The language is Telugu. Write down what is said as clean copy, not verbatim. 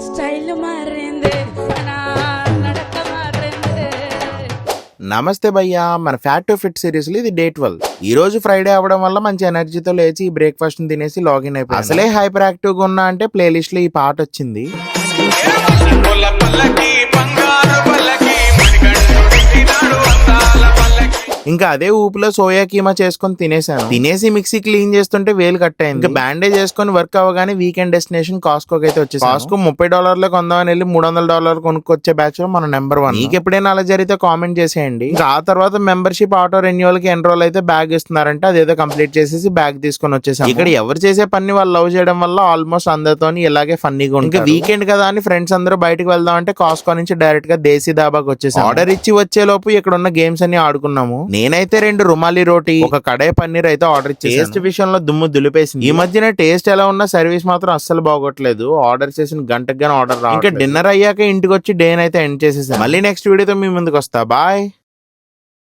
స్టైల్ మారింది నా నడక మారింది. నమస్తే భయ్యా, మన ఫ్యాట్ టు ఫిట్ సిరీస్ లో ఇది డే 12. ఈ రోజు ఫ్రైడే అవడం వల్ల మంచి ఎనర్జీతో లేచి ఈ బ్రేక్ఫాస్ట్ ని తినేసి లాగిన్ అయిపోయి అసలే హైపర్ యాక్టివ్ గా ఉన్నా అంటే ప్లేలిస్ట్ లో ఈ పాట వచ్చింది. ఇంకా అదే ఊపిలో సోయా కీమా చేసుకొని తినేసాను. తినేసి మిక్సీ క్లీన్ చేస్తుంటే వేలు కట్టయింది. ఇంకా బ్యాండేజ్ చేసుకొని వర్క్ అవ్వగానే వీకెండ్ డెస్టినేషన్ కాస్కోకి అయితే వచ్చేసి కాస్కో $30 కొందామని వెళ్ళి $300 కొనుక్కొచ్చే బ్యాచ్ లో మన నెంబర్ 1. మీకు ఎప్పుడైనా అలా జరిగితే కామెంట్ చేసేయండి. ఇంకా ఆ తర్వాత మెంబర్షిప్ ఆటో రెన్యువల్ కి ఎన్రోల్ అయితే బ్యాగ్ ఇస్తున్నారంటే అదేదో కంప్లీట్ చేసేసి బ్యాగ్ తీసుకొని వచ్చేసాం. ఇక్కడ ఎవరు చేసే పని వాళ్ళు లవ్ చేయడం వల్ల ఆల్మోస్ట్ అందరితో ఇలాగే ఫన్నీగా ఉంటుంది. ఇంకా వీకెండ్ కదా అని ఫ్రెండ్స్ అందరూ బయటకు వెళ్దాం అంటే కాస్కో నుంచి డైరెక్ట్ గా దేశీ దాబాకి వచ్చేసాం. ఆర్డర్ ఇచ్చి వచ్చే లోపు ఇక్కడ ఉన్న గేమ్స్ అన్ని ఆడుకున్నాము. నేనైతే 2 రుమాలి రోటీ, ఒక కడాయి పన్నీర్ అయితే ఆర్డర్ ఇచ్చి టేస్ట్ విషయంలో దుమ్ము దులిపేసింది. ఈ మధ్యన టేస్ట్ ఎలా ఉన్నా సర్వీస్ మాత్రం అస్సలు బాగోట్లేదు. ఆర్డర్ చేసిన గంటకు గానీ ఆర్డర్ రావట్లేదు. ఇంకా డిన్నర్ అయ్యాక ఇంటికి వచ్చి డే అయితే ఎండ్ చేసేసాను. మళ్ళీ నెక్స్ట్ వీడియోతో మీ ముందుకు వస్తా. బాయ్.